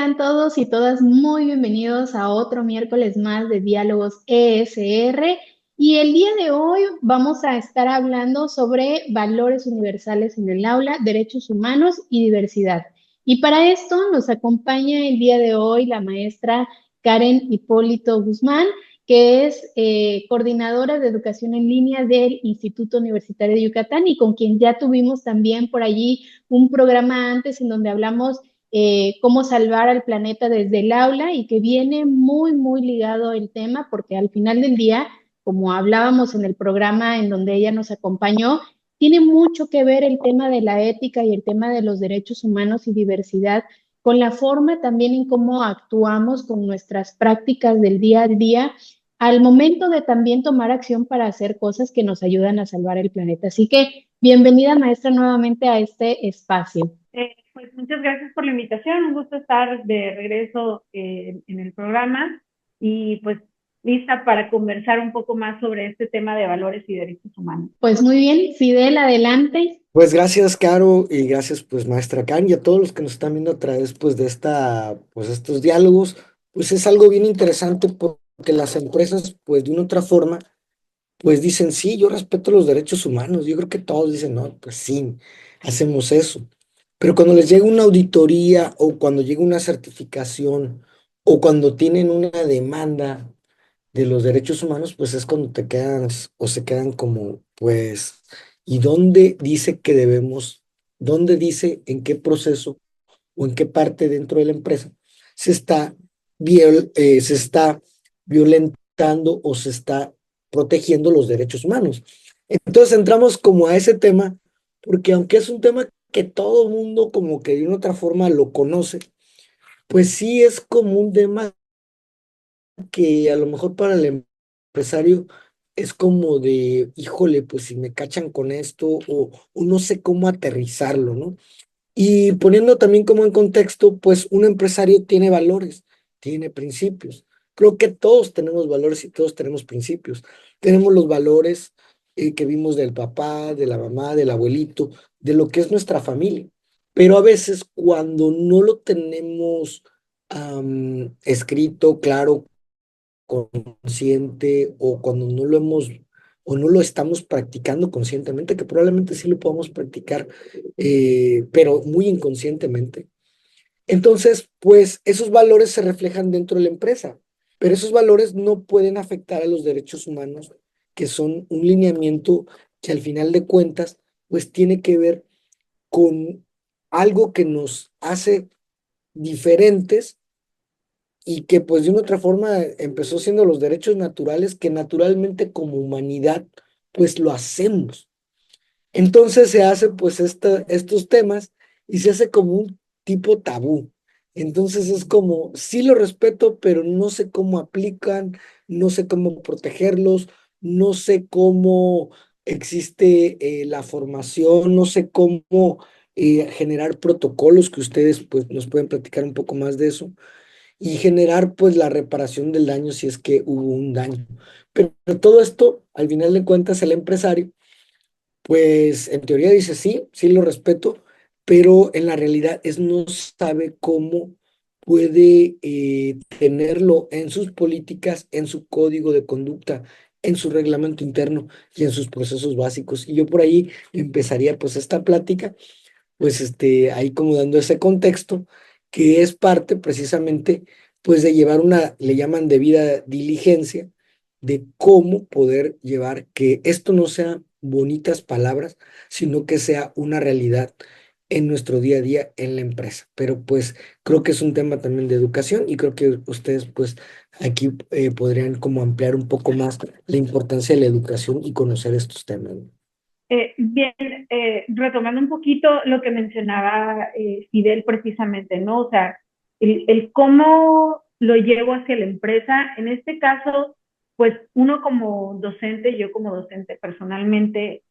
Sean todos y todas muy bienvenidos a otro miércoles más de Diálogos ESR. Y el día de hoy vamos a estar hablando sobre valores universales en el aula, derechos humanos y diversidad. Y para esto nos acompaña el día de hoy la maestra Karen Hipólito Guzmán, que es coordinadora de educación en línea del Instituto Universitario de Yucatán y con quien ya tuvimos también por allí un programa antes en donde hablamos cómo salvar al planeta desde el aula y que viene muy, muy ligado el tema porque al final del día, como hablábamos en el programa en donde ella nos acompañó, tiene mucho que ver el tema de la ética y el tema de los derechos humanos y diversidad con la forma también en cómo actuamos con nuestras prácticas del día al día al momento de también tomar acción para hacer cosas que nos ayudan a salvar el planeta. Así que bienvenida, maestra, nuevamente a este espacio. Pues muchas gracias por la invitación, un gusto estar de regreso en el programa y pues lista para conversar un poco más sobre este tema de valores y derechos humanos. Pues muy bien, Fidel, adelante. Pues gracias, Caro, y gracias, pues, maestra Karen, y a todos los que nos están viendo a través, pues, de pues, estos diálogos. Pues es algo bien interesante porque las empresas, pues, de una otra forma, pues, dicen, sí, yo respeto los derechos humanos. Yo creo que todos dicen, no, pues sí, hacemos eso. Pero cuando les llega una auditoría o cuando llega una certificación o cuando tienen una demanda de los derechos humanos, pues es cuando te quedas o se quedan como, pues, ¿y dónde dice que debemos, dónde dice en qué proceso o en qué parte dentro de la empresa se está, se está violentando o se está protegiendo los derechos humanos? Entonces entramos como a ese tema, porque aunque es un tema que todo mundo como que de una otra forma lo conoce, pues sí es como un tema que a lo mejor para el empresario es como de, híjole, pues si me cachan con esto o no sé cómo aterrizarlo, ¿no? Y poniendo también como en contexto, pues un empresario tiene valores, tiene principios. Creo que todos tenemos valores y todos tenemos principios. Tenemos los valores que vimos del papá, de la mamá, del abuelito, de lo que es nuestra familia. Pero a veces cuando no lo tenemos escrito, claro, consciente o cuando no lo hemos o no lo estamos practicando conscientemente, que probablemente sí lo podamos practicar, pero muy inconscientemente. Entonces, pues esos valores se reflejan dentro de la empresa, pero esos valores no pueden afectar a los derechos humanos, que son un lineamiento que al final de cuentas, pues tiene que ver con algo que nos hace diferentes y que pues de una otra forma empezó siendo los derechos naturales que naturalmente como humanidad pues lo hacemos. Entonces se hace pues estos temas y se hace como un tipo tabú. Entonces es como, sí lo respeto, pero no sé cómo aplican, no sé cómo protegerlos, no sé cómo existe la formación, no sé cómo generar protocolos que ustedes pues nos pueden platicar un poco más de eso y generar pues la reparación del daño si es que hubo un daño. Pero todo esto, al final de cuentas, el empresario, pues en teoría dice sí, sí lo respeto, pero en la realidad es no sabe cómo puede tenerlo en sus políticas, en su código de conducta, en su reglamento interno y en sus procesos básicos. Y yo por ahí empezaría pues esta plática pues ahí como dando ese contexto, que es parte precisamente pues de llevar una, le llaman debida diligencia, de cómo poder llevar que esto no sea bonitas palabras, sino que sea una realidad en nuestro día a día en la empresa. Pero pues creo que es un tema también de educación y creo que ustedes pues aquí podrían como ampliar un poco más la importancia de la educación y conocer estos temas, ¿no? Bien, retomando un poquito lo que mencionaba Fidel precisamente, ¿no? O sea, el cómo lo llevo hacia la empresa, en este caso, pues uno como docente, yo como docente personalmente,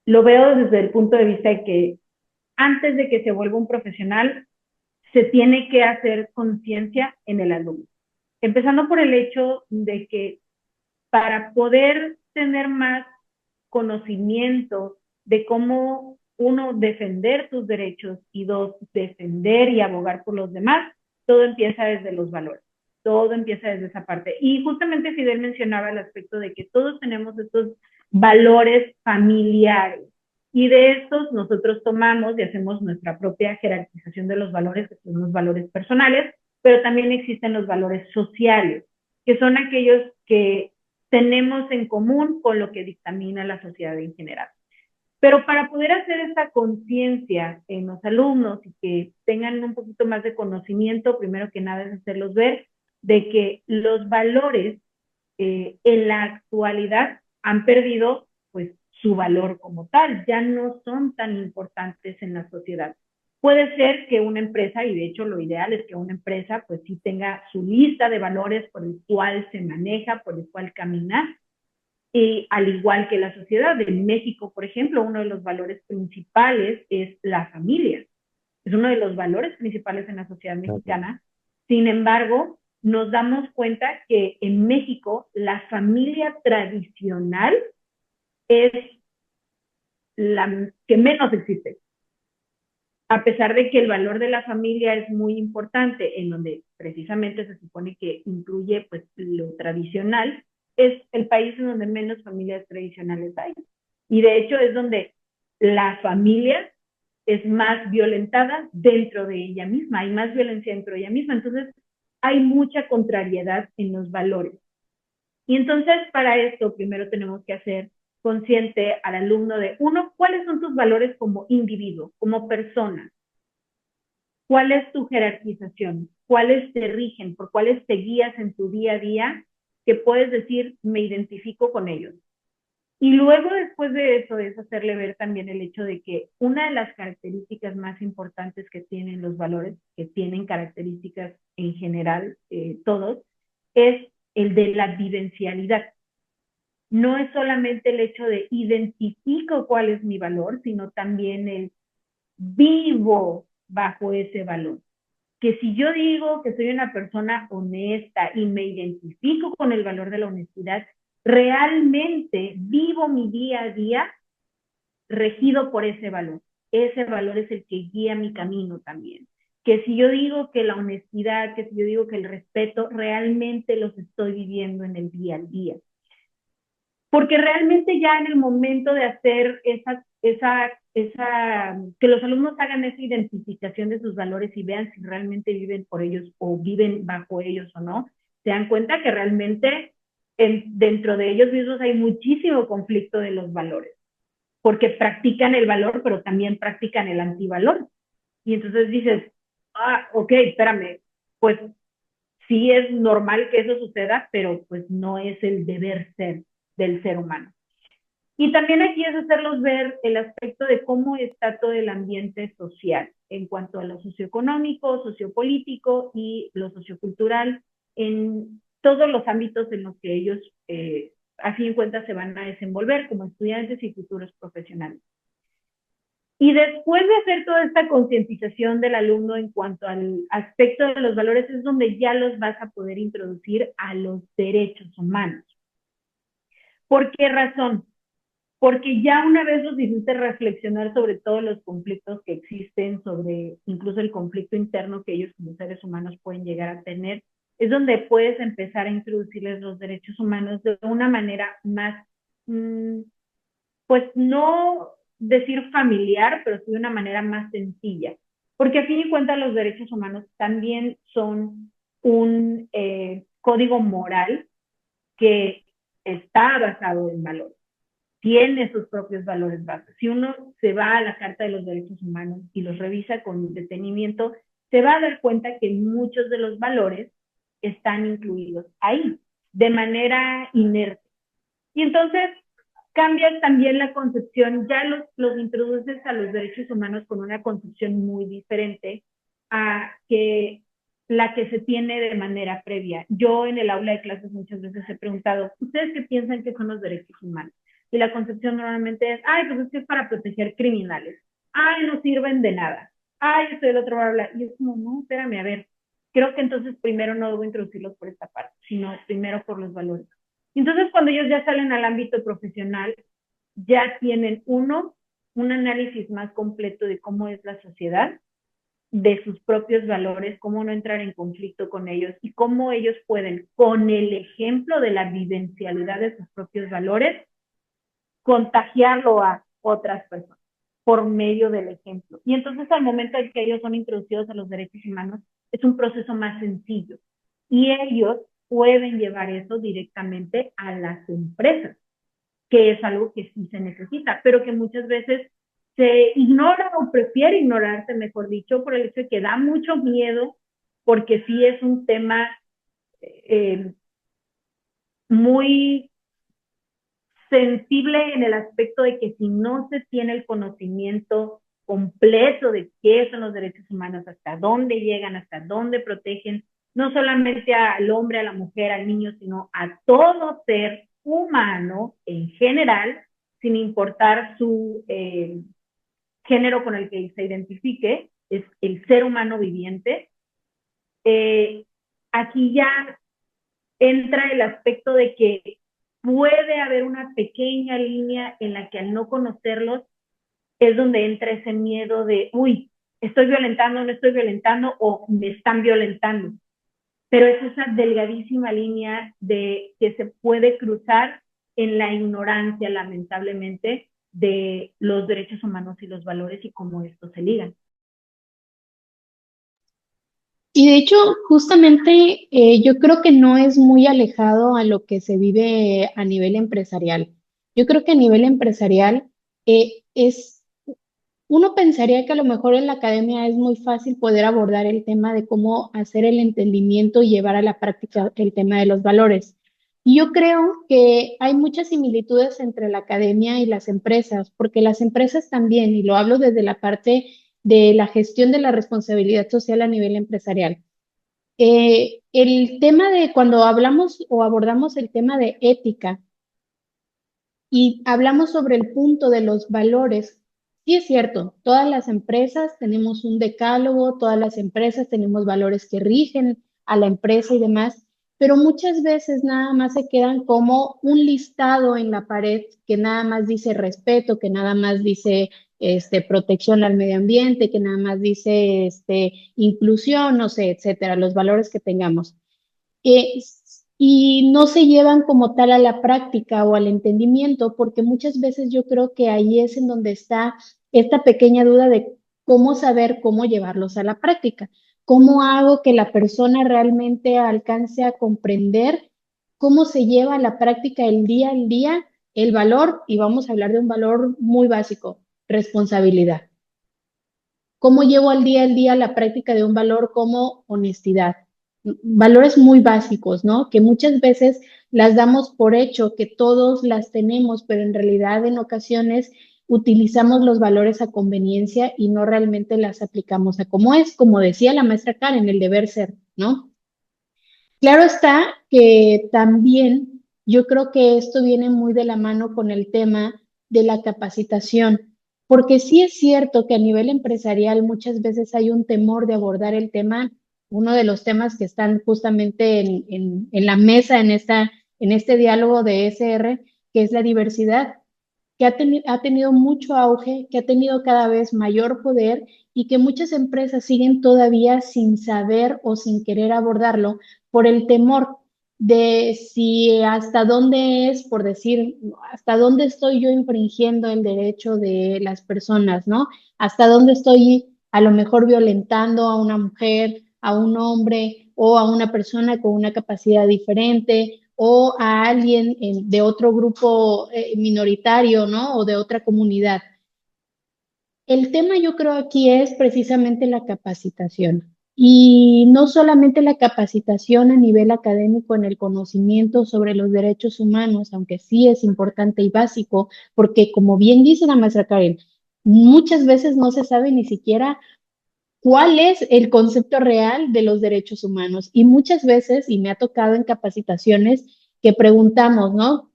lo veo desde el punto de vista de que antes de que se vuelva un profesional, se tiene que hacer conciencia en el alumno. Empezando por el hecho de que para poder tener más conocimiento de cómo uno defender tus derechos y dos, defender y abogar por los demás, todo empieza desde los valores, todo empieza desde esa parte. Y justamente Fidel mencionaba el aspecto de que todos tenemos estos valores familiares y de estos nosotros tomamos y hacemos nuestra propia jerarquización de los valores, que son los valores personales, pero también existen los valores sociales, que son aquellos que tenemos en común con lo que dictamina la sociedad en general. Pero para poder hacer esta conciencia en los alumnos y que tengan un poquito más de conocimiento, primero que nada es hacerlos ver de que los valores en la actualidad han perdido pues su valor como tal, ya no son tan importantes en la sociedad. Puede ser que una empresa, y de hecho lo ideal es que una empresa pues sí tenga su lista de valores por el cual se maneja, por el cual camina, y al igual que la sociedad. En México, por ejemplo, uno de los valores principales es la familia. Es uno de los valores principales en la sociedad mexicana. Sin embargo, nos damos cuenta que en México la familia tradicional es la que menos existe. A pesar de que el valor de la familia es muy importante, en donde precisamente se supone que incluye pues lo tradicional, es el país en donde menos familias tradicionales hay. Y de hecho es donde la familia es más violentada dentro de ella misma, hay más violencia dentro de ella misma, entonces hay mucha contrariedad en los valores. Y entonces para esto primero tenemos que hacer consciente al alumno de, uno, cuáles son tus valores como individuo, como persona. ¿Cuál es tu jerarquización? ¿Cuáles te rigen? ¿Por cuáles te guías en tu día a día? Que puedes decir, me identifico con ellos. Y luego, después de eso, es hacerle ver también el hecho de que una de las características más importantes que tienen los valores, que tienen características en general todos, es el de la vivencialidad. No es solamente el hecho de identifico cuál es mi valor, sino también el vivo bajo ese valor. Que si yo digo que soy una persona honesta y me identifico con el valor de la honestidad, realmente vivo mi día a día regido por ese valor. Ese valor es el que guía mi camino también. Que si yo digo que la honestidad, que si yo digo que el respeto, realmente los estoy viviendo en el día al día. Porque realmente ya en el momento de hacer que los alumnos hagan esa identificación de sus valores y vean si realmente viven por ellos o viven bajo ellos o no, se dan cuenta que realmente dentro de ellos mismos hay muchísimo conflicto de los valores, porque practican el valor, pero también practican el antivalor. Y entonces dices, ok, espérame, pues sí es normal que eso suceda, pero pues no es el deber ser del ser humano. Y también aquí es hacerlos ver el aspecto de cómo está todo el ambiente social en cuanto a lo socioeconómico, sociopolítico y lo sociocultural en todos los ámbitos en los que ellos, a fin de cuentas, se van a desenvolver como estudiantes y futuros profesionales. Y después de hacer toda esta concientización del alumno en cuanto al aspecto de los valores, es donde ya los vas a poder introducir a los derechos humanos. ¿Por qué razón? Porque ya una vez los hiciste reflexionar sobre todos los conflictos que existen, sobre incluso el conflicto interno que ellos como seres humanos pueden llegar a tener, es donde puedes empezar a introducirles los derechos humanos de una manera más, pues no decir familiar, pero sí de una manera más sencilla. Porque a fin y cuentas los derechos humanos también son un código moral que está basado en valores, tiene sus propios valores básicos. Si uno se va a la Carta de los Derechos Humanos y los revisa con detenimiento, se va a dar cuenta que muchos de los valores están incluidos ahí, de manera inerte. Y entonces cambias también la concepción, ya los introduces a los derechos humanos con una concepción muy diferente a que la que se tiene de manera previa. Yo en el aula de clases muchas veces he preguntado, ¿ustedes qué piensan que son los derechos humanos? Y la concepción normalmente es, ay, pues es que es para proteger criminales. Ay, no sirven de nada. Ay, esto y el otro, bla, bla. Y es como, no, espérame, a ver. Creo que entonces primero no debo introducirlos por esta parte, sino primero por los valores. Entonces, cuando ellos ya salen al ámbito profesional, ya tienen un análisis más completo de cómo es la sociedad, de sus propios valores, cómo no entrar en conflicto con ellos y cómo ellos pueden, con el ejemplo de la vivencialidad de sus propios valores, contagiarlo a otras personas por medio del ejemplo. Y entonces al momento en que ellos son introducidos a los derechos humanos, es un proceso más sencillo. Y ellos pueden llevar eso directamente a las empresas, que es algo que sí se necesita, pero que muchas veces se ignora o prefiere ignorarse, mejor dicho, por el hecho de que da mucho miedo, porque sí es un tema muy sensible en el aspecto de que si no se tiene el conocimiento completo de qué son los derechos humanos, hasta dónde llegan, hasta dónde protegen, no solamente al hombre, a la mujer, al niño, sino a todo ser humano en general, sin importar su género con el que se identifique, es el ser humano viviente. Aquí ya entra el aspecto de que puede haber una pequeña línea en la que al no conocerlos es donde entra ese miedo de, uy, estoy violentando, no estoy violentando o me están violentando. Pero es esa delgadísima línea de que se puede cruzar en la ignorancia, lamentablemente, de los derechos humanos y los valores y cómo estos se ligan. Y de hecho, justamente yo creo que no es muy alejado a lo que se vive a nivel empresarial. Yo creo que a nivel empresarial uno pensaría que a lo mejor en la academia es muy fácil poder abordar el tema de cómo hacer el entendimiento y llevar a la práctica el tema de los valores. Y yo creo que hay muchas similitudes entre la academia y las empresas, porque las empresas también, y lo hablo desde la parte de la gestión de la responsabilidad social a nivel empresarial. El tema de cuando hablamos o abordamos el tema de ética y hablamos sobre el punto de los valores, sí es cierto, todas las empresas tenemos un decálogo, todas las empresas tenemos valores que rigen a la empresa y demás, pero muchas veces nada más se quedan como un listado en la pared que nada más dice respeto, que nada más dice protección al medio ambiente, que nada más dice inclusión, no sé, etcétera, los valores que tengamos. Eh, y no se llevan como tal a la práctica o al entendimiento, porque muchas veces yo creo que ahí es en donde está esta pequeña duda de cómo saber cómo llevarlos a la práctica. ¿Cómo hago que la persona realmente alcance a comprender cómo se lleva a la práctica el día al día el valor? Y vamos a hablar de un valor muy básico, responsabilidad. ¿Cómo llevo al día la práctica de un valor como honestidad? Valores muy básicos, ¿no? Que muchas veces las damos por hecho, que todos las tenemos, pero en realidad en ocasiones utilizamos los valores a conveniencia y no realmente las aplicamos a como es, como decía la maestra Karen, el deber ser, ¿no? Claro está que también yo creo que esto viene muy de la mano con el tema de la capacitación, porque sí es cierto que a nivel empresarial muchas veces hay un temor de abordar el tema, uno de los temas que están justamente en la mesa en este diálogo de SR, que es la diversidad, que ha tenido mucho auge, que ha tenido cada vez mayor poder y que muchas empresas siguen todavía sin saber o sin querer abordarlo por el temor de si hasta dónde es, por decir, hasta dónde estoy yo infringiendo el derecho de las personas, ¿no? Hasta dónde estoy a lo mejor violentando a una mujer, a un hombre o a una persona con una capacidad diferente o a alguien de otro grupo minoritario, ¿no? O de otra comunidad. El tema yo creo aquí es precisamente la capacitación. Y no solamente la capacitación a nivel académico en el conocimiento sobre los derechos humanos, aunque sí es importante y básico, porque como bien dice la maestra Karen, muchas veces no se sabe ni siquiera cuál es el concepto real de los derechos humanos. Y muchas veces, y me ha tocado en capacitaciones, que preguntamos, ¿no?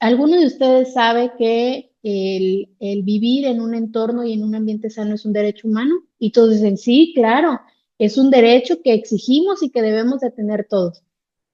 ¿Alguno de ustedes sabe que el vivir en un entorno y en un ambiente sano es un derecho humano? Y todos dicen, sí, claro, es un derecho que exigimos y que debemos de tener todos.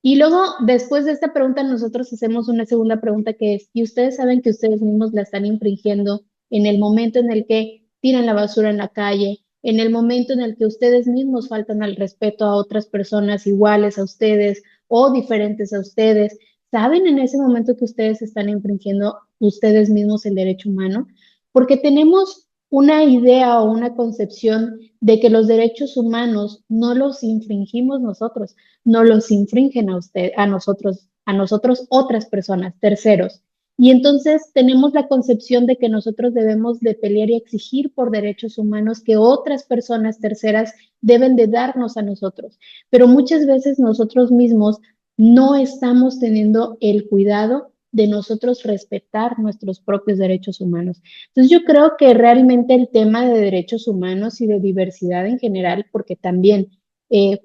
Y luego, después de esta pregunta, nosotros hacemos una segunda pregunta que es, ¿y ustedes saben que ustedes mismos la están infringiendo en el momento en el que tiran la basura en la calle, en el momento en el que ustedes mismos faltan al respeto a otras personas iguales a ustedes o diferentes a ustedes, ¿saben en ese momento que ustedes están infringiendo ustedes mismos el derecho humano? Porque tenemos una idea o una concepción de que los derechos humanos no los infringimos nosotros, no los infringen a usted, a nosotros otras personas, terceros. Y entonces tenemos la concepción de que nosotros debemos de pelear y exigir por derechos humanos que otras personas terceras deben de darnos a nosotros. Pero muchas veces nosotros mismos no estamos teniendo el cuidado de nosotros respetar nuestros propios derechos humanos. Entonces yo creo que realmente el tema de derechos humanos y de diversidad en general, porque también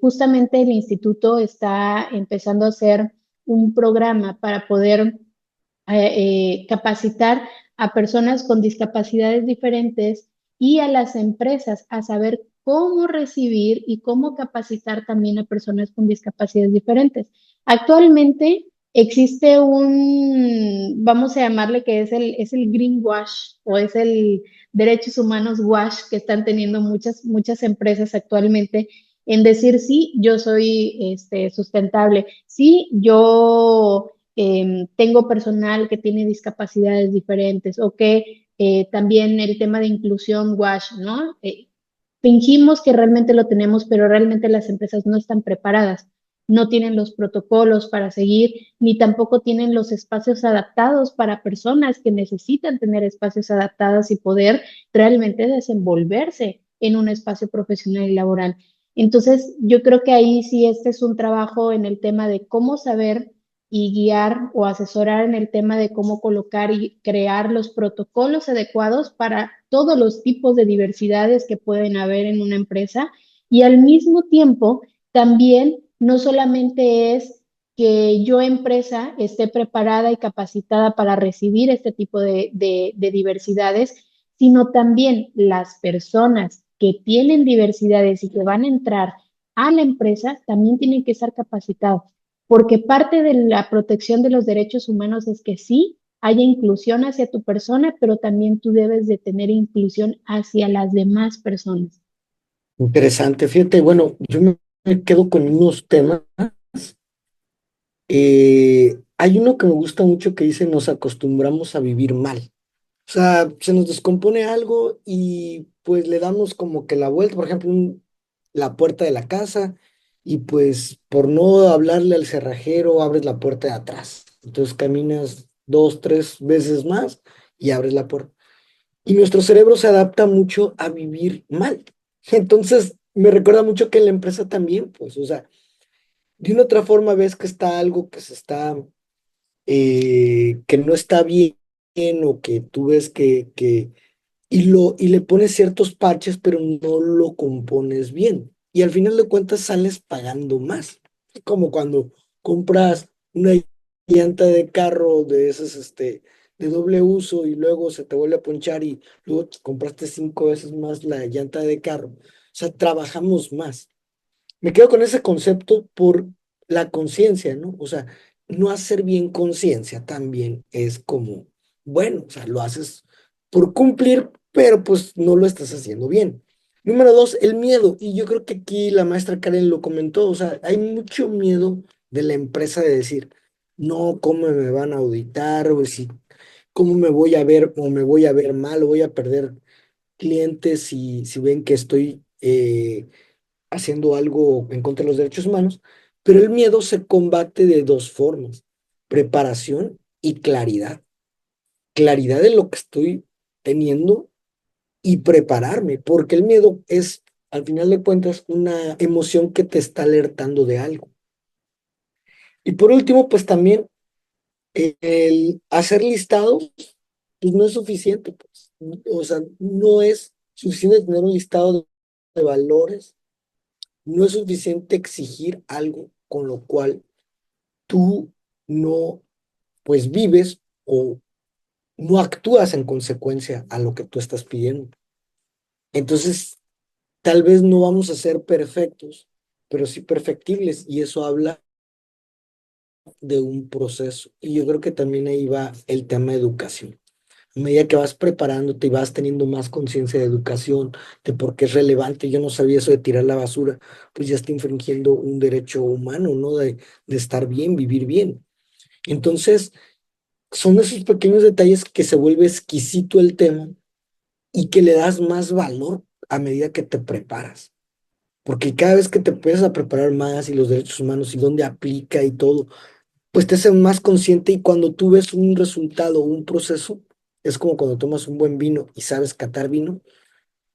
justamente el instituto está empezando a hacer un programa para poder capacitar a personas con discapacidades diferentes y a las empresas a saber cómo recibir y cómo capacitar también a personas con discapacidades diferentes. Actualmente existe vamos a llamarle que es el greenwash o es el derechos humanos wash que están teniendo muchas empresas actualmente en decir, sí, yo soy sustentable, sí, yo tengo personal que tiene discapacidades diferentes o que también el tema de inclusión WASH, ¿no? Fingimos que realmente lo tenemos, pero realmente las empresas no están preparadas, no tienen los protocolos para seguir, ni tampoco tienen los espacios adaptados para personas que necesitan tener espacios adaptados y poder realmente desenvolverse en un espacio profesional y laboral. Entonces, yo creo que ahí sí este es un trabajo en el tema de cómo saber y guiar o asesorar en el tema de cómo colocar y crear los protocolos adecuados para todos los tipos de diversidades que pueden haber en una empresa y al mismo tiempo también no solamente es que yo empresa esté preparada y capacitada para recibir este tipo de diversidades, sino también las personas que tienen diversidades y que van a entrar a la empresa también tienen que estar capacitados porque parte de la protección de los derechos humanos es que sí haya inclusión hacia tu persona, pero también tú debes de tener inclusión hacia las demás personas. Interesante, fíjate, bueno, yo me quedo con unos temas. Hay uno que me gusta mucho que dice, nos acostumbramos a vivir mal. O sea, se nos descompone algo y pues le damos como que la vuelta, por ejemplo, la puerta de la casa y pues por no hablarle al cerrajero abres la puerta de atrás. Entonces caminas dos, tres veces más y abres la puerta. Y nuestro cerebro se adapta mucho a vivir mal. Entonces me recuerda mucho que en la empresa también, pues, o sea, de una otra forma ves que está algo que se está que no está bien o que tú ves y le pones ciertos parches, pero no lo compones bien. Y al final de cuentas sales pagando más. Es como cuando compras una llanta de carro de esas, de doble uso y luego se te vuelve a ponchar y luego te compraste 5 veces más la llanta de carro. O sea, trabajamos más. Me quedo con ese concepto por la conciencia, ¿no? O sea, no hacer bien conciencia también es como, bueno, o sea, lo haces por cumplir, pero pues no lo estás haciendo bien. Número dos, el miedo. Y yo creo que aquí la maestra Karen lo comentó, o sea, hay mucho miedo de la empresa de decir, no, ¿cómo me van a auditar? O si, ¿cómo me voy a ver o me voy a ver mal o voy a perder clientes si ven que estoy haciendo algo en contra de los derechos humanos, pero el miedo se combate de dos formas, preparación y claridad. Claridad de lo que estoy teniendo y prepararme, porque el miedo es, al final de cuentas, una emoción que te está alertando de algo. Y por último, pues también el hacer listados, pues no es suficiente, pues. O sea, no es suficiente tener un listado de valores, no es suficiente exigir algo con lo cual tú no, pues vives o no actúas en consecuencia a lo que tú estás pidiendo. Entonces, tal vez no vamos a ser perfectos, pero sí perfectibles y eso habla de un proceso. Y yo creo que también ahí va el tema de educación. A medida que vas preparándote y vas teniendo más conciencia de educación, de por qué es relevante, yo no sabía eso de tirar la basura, pues ya está infringiendo un derecho humano, ¿no? De estar bien, vivir bien. Entonces, son esos pequeños detalles que se vuelve exquisito el tema y que le das más valor a medida que te preparas. Porque cada vez que te empiezas a preparar más y los derechos humanos y dónde aplica y todo, pues te hace más consciente y cuando tú ves un resultado, un proceso, es como cuando tomas un buen vino y sabes catar vino,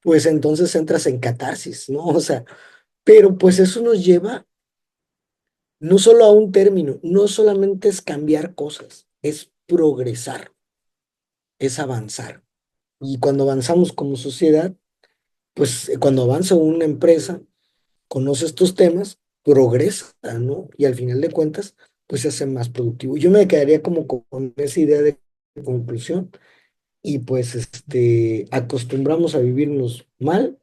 pues entonces entras en catarsis, ¿no? O sea, pero pues eso nos lleva no solo a un término, no solamente es cambiar cosas, es progresar, es avanzar. Y cuando avanzamos como sociedad, pues cuando avanza una empresa, conoce estos temas, progresa, ¿no? Y al final de cuentas, pues se hace más productivo. Yo me quedaría como con esa idea de conclusión y pues acostumbramos a vivirnos mal,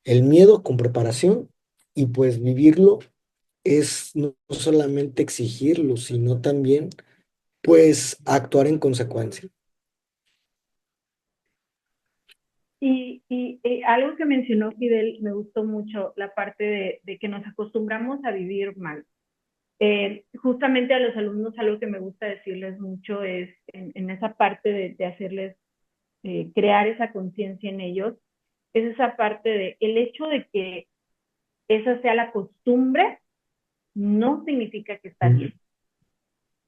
el miedo con preparación y pues vivirlo es no solamente exigirlo, sino también pues actuar en consecuencia. Y algo que mencionó Fidel me gustó mucho, la parte de que nos acostumbramos a vivir mal. Justamente a los alumnos algo que me gusta decirles mucho es en esa parte de hacerles crear esa conciencia en ellos, es esa parte de el hecho de que esa sea la costumbre no significa que está bien.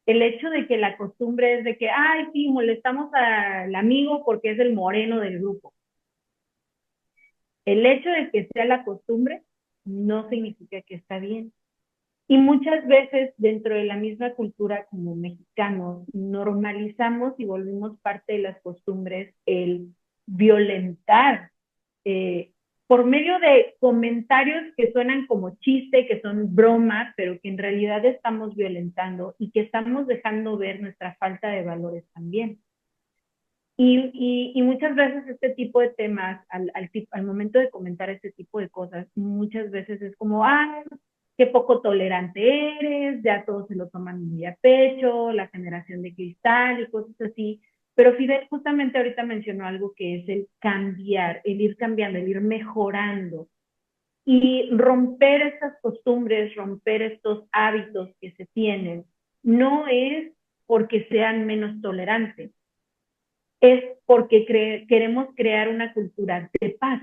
El hecho de que la costumbre es de que, ay, sí, molestamos al amigo porque es el moreno del grupo. El hecho de que sea la costumbre no significa que está bien. Y muchas veces dentro de la misma cultura como mexicanos normalizamos y volvimos parte de las costumbres el violentar por medio de comentarios que suenan como chiste, que son bromas, pero que en realidad estamos violentando y que estamos dejando ver nuestra falta de valores también. Y muchas veces este tipo de temas, al momento de comentar este tipo de cosas, muchas veces es como, ah, qué poco tolerante eres, ya todos se lo toman muy a pecho, la generación de cristal y cosas así. Pero Fidel justamente ahorita mencionó algo que es el cambiar, el ir cambiando, el ir mejorando y romper estas costumbres, romper estos hábitos que se tienen. No es porque sean menos tolerantes, es porque queremos crear una cultura de paz.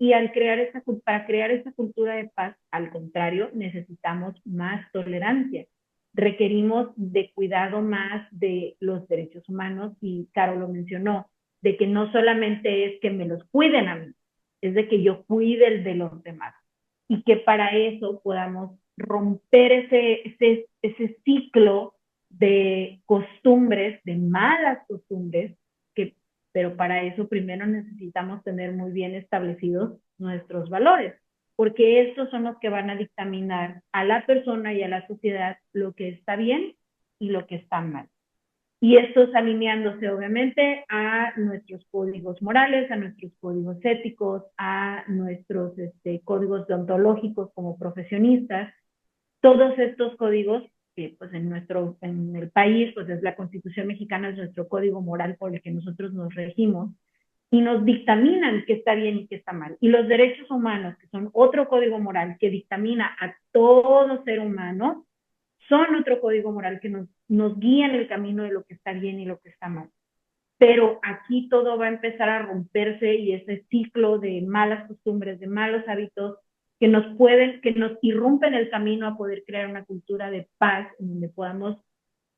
Y al crear para crear esa cultura de paz, al contrario, necesitamos más tolerancia. Requerimos de cuidado más de los derechos humanos, y Caro lo mencionó, de que no solamente es que me los cuiden a mí, es de que yo cuide el de los demás. Y que para eso podamos romper ese ciclo de costumbres, de malas costumbres, que, pero para eso primero necesitamos tener muy bien establecidos nuestros valores, porque estos son los que van a dictaminar a la persona y a la sociedad lo que está bien y lo que está mal. Y estos alineándose obviamente a nuestros códigos morales, a nuestros códigos éticos, a nuestros códigos deontológicos como profesionistas. Todos estos códigos que pues en el país pues es la Constitución mexicana, es nuestro código moral por el que nosotros nos regimos y nos dictaminan qué está bien y qué está mal. Y los derechos humanos, que son otro código moral que dictamina a todo ser humano, son otro código moral que nos guía en el camino de lo que está bien y lo que está mal. Pero aquí todo va a empezar a romperse y ese ciclo de malas costumbres, de malos hábitos que nos irrumpen el camino a poder crear una cultura de paz en donde podamos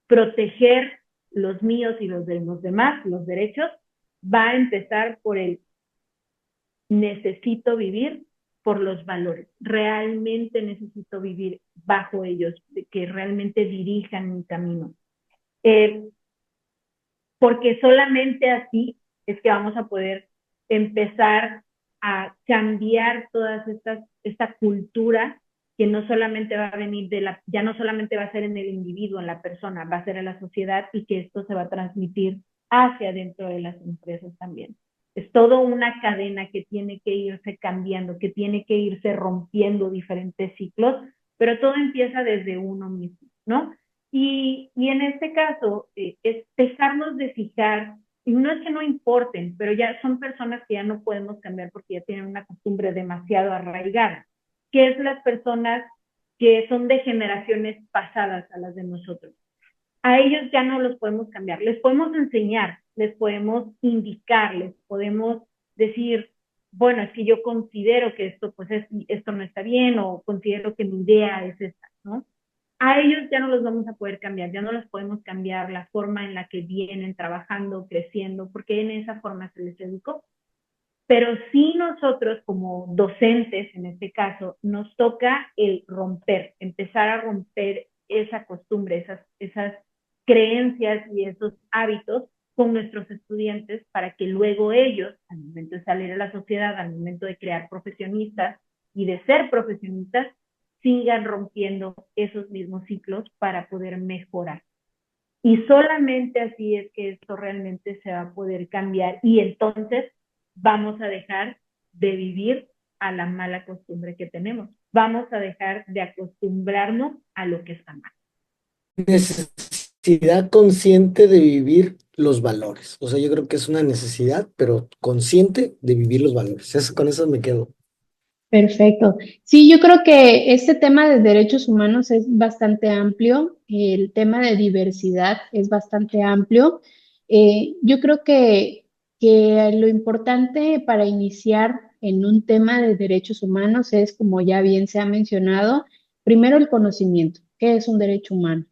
proteger los míos y los de los demás, los derechos, va a empezar por el necesito vivir por los valores. Realmente necesito vivir bajo ellos, que realmente dirijan mi camino. Eh, Porque solamente así es que vamos a poder empezar a cambiar esta cultura que no solamente va a venir ya no solamente va a ser en el individuo, en la persona, va a ser en la sociedad y que esto se va a transmitir hacia dentro de las empresas también. Es toda una cadena que tiene que irse cambiando, que tiene que irse rompiendo diferentes ciclos, pero todo empieza desde uno mismo, ¿no? Y en este caso, es dejarnos de fijar y no es que no importen, pero ya son personas que ya no podemos cambiar porque ya tienen una costumbre demasiado arraigada, que es las personas que son de generaciones pasadas a las de nosotros. A ellos ya no los podemos cambiar, les podemos enseñar, les podemos indicar, les podemos decir, bueno, es que yo considero que esto, pues esto no está bien, o considero que mi idea es esta, ¿no? A ellos ya no los vamos a poder cambiar, ya no les podemos cambiar la forma en la que vienen trabajando, creciendo, porque en esa forma se les educó. Pero sí nosotros como docentes, en este caso, nos toca el romper, empezar a romper esa costumbre, esas creencias y esos hábitos con nuestros estudiantes para que luego ellos, al momento de salir a la sociedad, al momento de crear profesionistas y de ser profesionistas, sigan rompiendo esos mismos ciclos para poder mejorar. Y solamente así es que esto realmente se va a poder cambiar y entonces vamos a dejar de vivir a la mala costumbre que tenemos. Vamos a dejar de acostumbrarnos a lo que está mal. Necesidad consciente de vivir los valores. O sea, yo creo que es una necesidad, pero consciente de vivir los valores. Con eso me quedo. Perfecto. Sí, yo creo que este tema de derechos humanos es bastante amplio, el tema de diversidad es bastante amplio. Yo creo que lo importante para iniciar en un tema de derechos humanos es, como ya bien se ha mencionado, primero el conocimiento. ¿Qué es un derecho humano?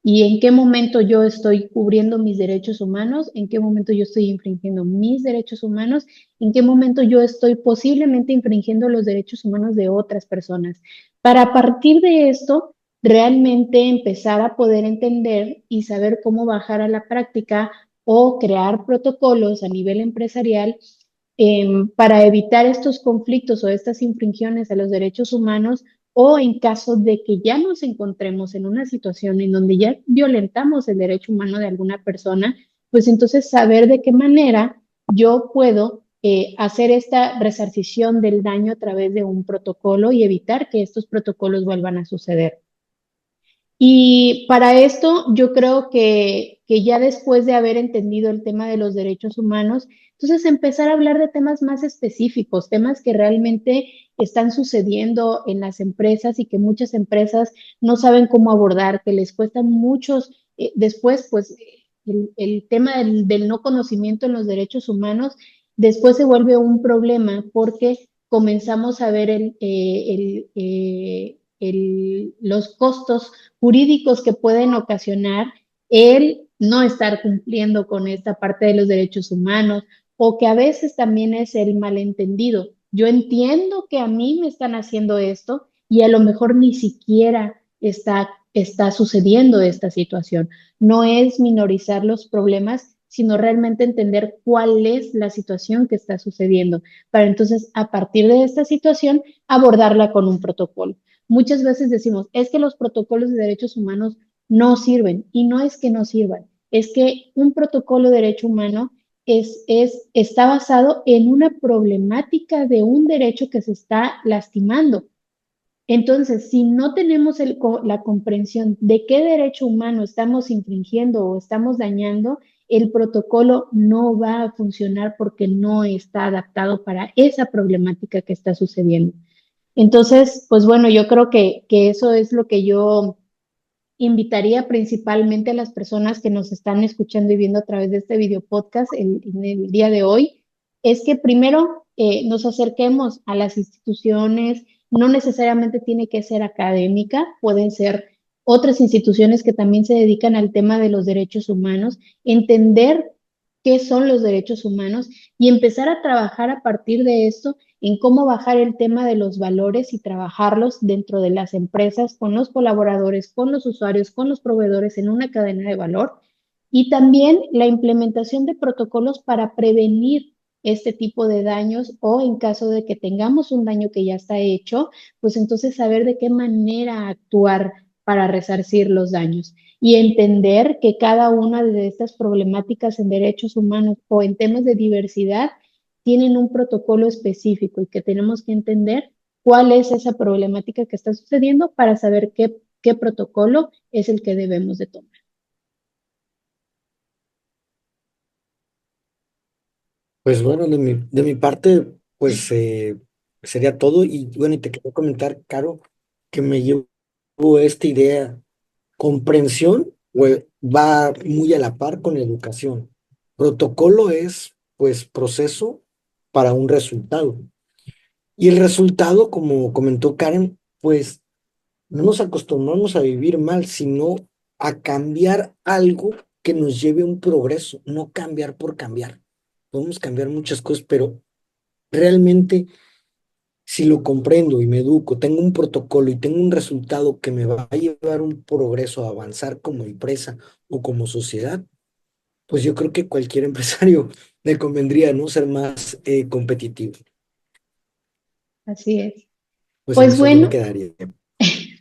¿Y en qué momento yo estoy cubriendo mis derechos humanos? ¿En qué momento yo estoy infringiendo mis derechos humanos? ¿En qué momento yo estoy posiblemente infringiendo los derechos humanos de otras personas? Para a partir de esto, realmente empezar a poder entender y saber cómo bajar a la práctica o crear protocolos a nivel empresarial para evitar estos conflictos o estas infringiones a los derechos humanos, o en caso de que ya nos encontremos en una situación en donde ya violentamos el derecho humano de alguna persona, pues entonces saber de qué manera yo puedo hacer esta resarcición del daño a través de un protocolo y evitar que estos protocolos vuelvan a suceder. Y para esto yo creo que ya después de haber entendido el tema de los derechos humanos, entonces empezar a hablar de temas más específicos, temas que realmente están sucediendo en las empresas y que muchas empresas no saben cómo abordar, que les cuestan muchos. Después, pues el tema del no conocimiento en los derechos humanos, después se vuelve un problema porque comenzamos a ver los costos jurídicos que pueden ocasionar el no estar cumpliendo con esta parte de los derechos humanos, o que a veces también es el malentendido. Yo entiendo que a mí me están haciendo esto y a lo mejor ni siquiera está sucediendo esta situación. No es minorizar los problemas, sino realmente entender cuál es la situación que está sucediendo, para entonces a partir de esta situación abordarla con un protocolo. Muchas veces decimos, es que los protocolos de derechos humanos no sirven, y no es que no sirvan, es que un protocolo de derecho humano está basado en una problemática de un derecho que se está lastimando. Entonces, si no tenemos la comprensión de qué derecho humano estamos infringiendo o estamos dañando, el protocolo no va a funcionar porque no está adaptado para esa problemática que está sucediendo. Entonces, pues bueno, yo creo que eso es lo que yo invitaría principalmente a las personas que nos están escuchando y viendo a través de este video podcast en el día de hoy, es que primero nos acerquemos a las instituciones, no necesariamente tiene que ser académica, pueden ser otras instituciones que también se dedican al tema de los derechos humanos, entender qué son los derechos humanos y empezar a trabajar a partir de esto en cómo bajar el tema de los valores y trabajarlos dentro de las empresas, con los colaboradores, con los usuarios, con los proveedores en una cadena de valor. Y también la implementación de protocolos para prevenir este tipo de daños, o en caso de que tengamos un daño que ya está hecho, pues entonces saber de qué manera actuar para resarcir los daños y entender que cada una de estas problemáticas en derechos humanos o en temas de diversidad tienen un protocolo específico y que tenemos que entender cuál es esa problemática que está sucediendo para saber qué protocolo es el que debemos de tomar. Pues bueno, de mi parte, pues sería todo. Y bueno, y te quería comentar, Caro, que me llevo esta idea. Comprensión va muy a la par con educación. Protocolo es, pues, proceso para un resultado. Y el resultado, como comentó Karen, pues no nos acostumbramos a vivir mal, sino a cambiar algo que nos lleve a un progreso, no cambiar por cambiar. Podemos cambiar muchas cosas, pero realmente si lo comprendo y me educo, tengo un protocolo y tengo un resultado que me va a llevar a un progreso, a avanzar como empresa o como sociedad, pues yo creo que cualquier empresario le convendría no ser más competitivo. Así es. Pues en Pues eso yo me bueno, quedaría.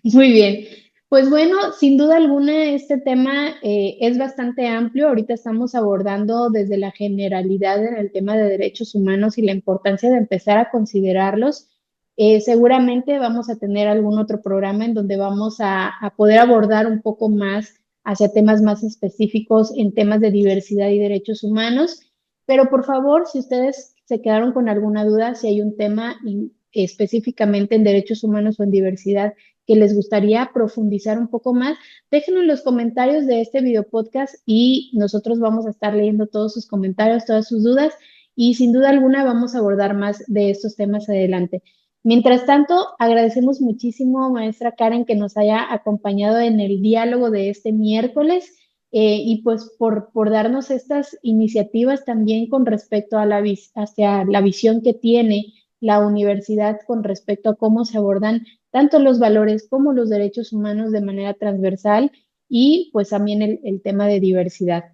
muy bien. Pues bueno, sin duda alguna este tema es bastante amplio. Ahorita estamos abordando desde la generalidad en el tema de derechos humanos y la importancia de empezar a considerarlos. Seguramente vamos a tener algún otro programa en donde vamos a poder abordar un poco más hacia temas más específicos en temas de diversidad y derechos humanos. Pero por favor, si ustedes se quedaron con alguna duda, si hay un tema específicamente en derechos humanos o en diversidad, que les gustaría profundizar un poco más, déjenlo en los comentarios de este video podcast y nosotros vamos a estar leyendo todos sus comentarios, todas sus dudas y sin duda alguna vamos a abordar más de estos temas adelante. Mientras tanto, agradecemos muchísimo, maestra Karen, que nos haya acompañado en el diálogo de este miércoles y pues por darnos estas iniciativas también con respecto a hacia la visión que tiene la universidad con respecto a cómo se abordan tanto los valores como los derechos humanos de manera transversal y pues también el tema de diversidad.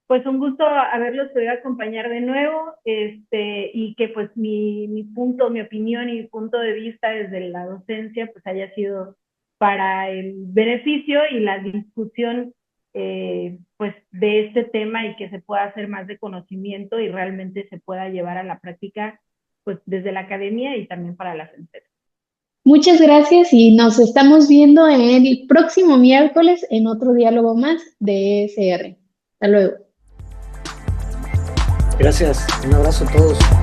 Pues un gusto haberlos podido acompañar de nuevo, y que pues mi punto, mi opinión y mi punto de vista desde la docencia pues haya sido para el beneficio y la discusión pues de este tema y que se pueda hacer más de conocimiento y realmente se pueda llevar a la práctica pues desde la academia y también para las empresas. Muchas gracias y nos estamos viendo el próximo miércoles en otro diálogo más de ESR. Hasta luego. Gracias, un abrazo a todos.